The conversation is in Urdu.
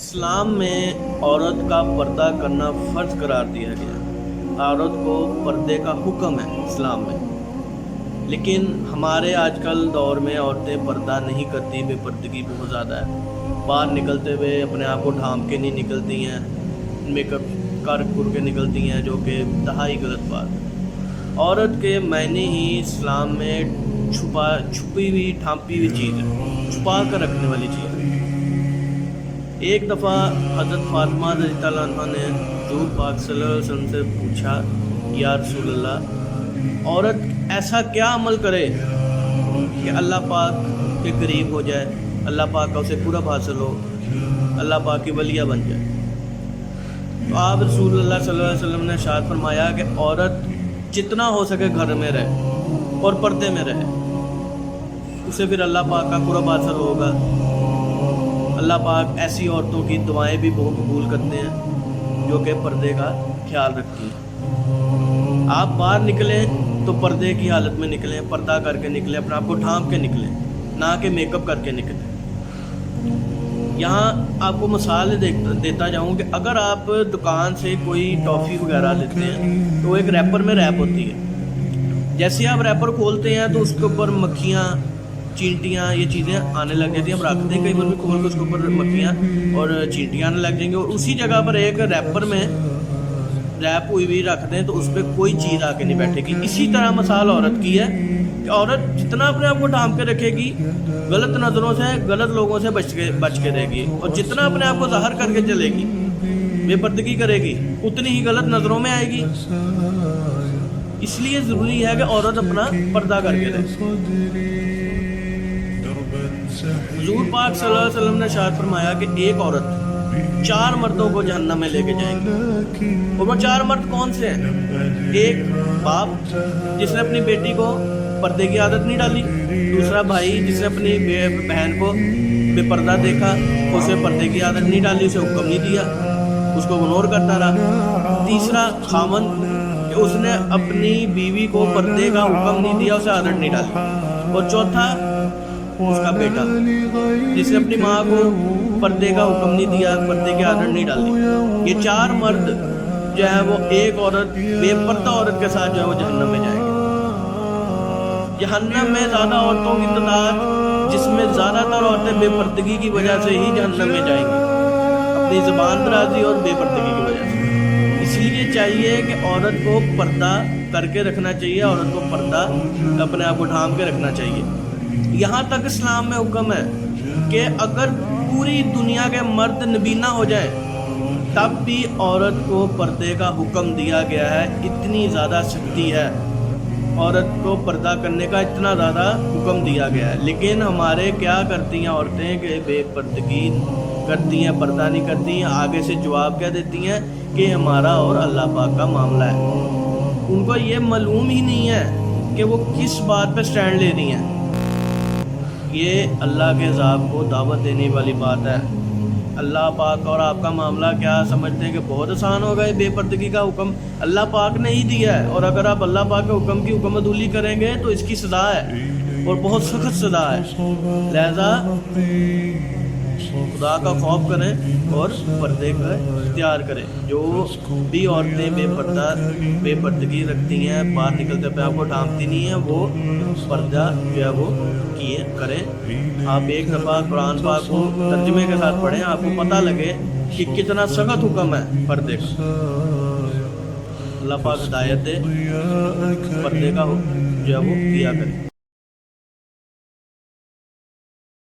اسلام میں عورت کا پردہ کرنا فرض قرار دیا گیا۔ عورت کو پردے کا حکم ہے اسلام میں، لیکن ہمارے آج کل دور میں عورتیں پردہ نہیں کرتی، بے پردگی بہت زیادہ ہے۔ باہر نکلتے ہوئے اپنے آپ کو ڈھانپ کے نہیں نکلتی ہیں، میک اپ کر کے نکلتی ہیں، جو کہ انتہائی غلط بات ہے۔ عورت کے معنی ہی اسلام میں چھپی ہوئی ڈھانپی ہوئی چیز ہے، چھپا کر رکھنے والی چیز ہے۔ ایک دفعہ حضرت فاطمہ رضی اللہ عنہ نے حضور پاک صلی اللہ علیہ وسلم سے پوچھا، یا رسول اللہ، عورت ایسا کیا عمل کرے کہ اللہ پاک کے قریب ہو جائے، اللہ پاک کا اسے قرب حاصل ہو، اللہ پاک کی ولیہ بن جائے؟ تو آپ رسول اللہ صلی اللہ علیہ وسلم نے ارشاد فرمایا کہ عورت جتنا ہو سکے گھر میں رہے اور پردے میں رہے، اسے پھر اللہ پاک کا قرب حاصل ہوگا۔ اللہ پاک ایسی عورتوں کی دعائیں بھی بہت قبول کرتے ہیں جو کہ پردے کا خیال رکھتی ہیں۔ آپ باہر نکلیں تو پردے کی حالت میں نکلیں، پردہ کر کے نکلیں، اپنے آپ کو ڈھانپ کے نکلیں، نہ کہ میک اپ کر کے نکلیں۔ یہاں آپ کو مثال دیتا جاؤں کہ اگر آپ دکان سے کوئی ٹافی وغیرہ لیتے ہیں تو ایک ریپر میں ریپ ہوتی ہے۔ جیسے آپ ریپر کھولتے ہیں تو اس کے اوپر مکھیاں، چینٹیاں، یہ چیزیں آنے لگ جاتی ہیں۔ ہم رکھتے ہیں کئی بار بھی کھول کے اس کے اوپر مکھیاں اور چینٹیاں آنے لگ جائیں گے، اور اسی جگہ پر ایک ریپر میں ریپ ہوئی بھی رکھ دیں تو اس پہ کوئی چیز آ کے نہیں بیٹھے گی۔ اسی طرح مثال عورت کی ہے کہ عورت جتنا اپنے آپ کو ڈھانپ کے رکھے گی، غلط نظروں سے، غلط لوگوں سے بچ کے رہے گی، اور جتنا اپنے آپ کو ظاہر کر کے چلے گی، بے پردگی کرے گی، اتنی ہی غلط نظروں میں آئے گی۔ اس لیے ضروری ہے کہ عورت اپنا پردہ کر کے رہے۔ حضور پاک صلی اللہ علیہ وسلم نے ارشاد فرمایا کہ ایک عورت 4 مردوں کو جہنم میں لے کے جائے گی، اور وہ 4 مرد کون سے ہیں؟ ایک باپ جس نے اپنی بیٹی کو پردے کی عادت نہیں ڈالی، دوسرا بھائی جس نے اپنی بہن کو بے پردہ دیکھا، اسے پردے کی عادت نہیں ڈالی، اسے حکم نہیں دیا، اس کو اگنور کرتا رہا، تیسرا خاوند کہ اس نے اپنی بیوی کو پردے کا حکم نہیں دیا، اسے عادت نہیں ڈالی، اور چوتھا اس کا بیٹا جس نے اپنی ماں کو پردے کا حکم نہیں دیا، پردے کی عادت نہیں ڈالی۔ یہ 4 مرد جو ہے وہ ایک عورت، بے پردہ عورت کے ساتھ جو ہے وہ جہنم میں جائیں گے۔ جہنم میں زیادہ عورتوں کی تعداد، جس میں زیادہ تر عورتیں بے پردگی کی وجہ سے ہی جہنم میں جائیں گی، اپنی زبان درازی اور بے پردگی کی وجہ سے۔ اس لیے چاہیے کہ عورت کو پردہ کر کے رکھنا چاہیے، عورت کو پردہ اپنے آپ کو ڈھانپ کے رکھنا چاہیے۔ یہاں تک اسلام میں حکم ہے کہ اگر پوری دنیا کے مرد نبینا ہو جائیں تب بھی عورت کو پردے کا حکم دیا گیا ہے۔ اتنی زیادہ سختی ہے، عورت کو پردہ کرنے کا اتنا زیادہ حکم دیا گیا ہے، لیکن ہمارے کیا کرتی ہیں عورتیں کہ بے پردگی کرتی ہیں، پردہ نہیں کرتی ہیں، آگے سے جواب کیا دیتی ہیں کہ ہمارا اور اللہ پاک کا معاملہ ہے۔ ان کو یہ معلوم ہی نہیں ہے کہ وہ کس بات پہ سٹینڈ لے رہی ہیں۔ یہ اللہ کے عذاب کو دعوت دینے والی بات ہے۔ اللہ پاک اور آپ کا معاملہ کیا سمجھتے ہیں کہ بہت آسان ہوگا؟ یہ بے پردگی کا حکم اللہ پاک نے ہی دیا ہے، اور اگر آپ اللہ پاک کے حکم کی حکم عدولی کریں گے تو اس کی سزا ہے، اور بہت سخت سزا ہے۔ لہذا خدا کا خوف کریں اور پردے کا اختیار کریں۔ جو بھی عورتیں بے پردگی رکھتی ہیں، باہر نکلتے پہ آپ کو ڈھانپتی نہیں ہیں، وہ پردہ جو ہے وہ کریں۔ آپ ایک دفعہ قرآن پاک کو ترجمے کے ساتھ پڑھیں، آپ کو پتہ لگے کہ کتنا سخت حکم ہے پردے کا۔ اللہ پاک ہدایت دے، پردے کا جو ہے وہ کیا کریں۔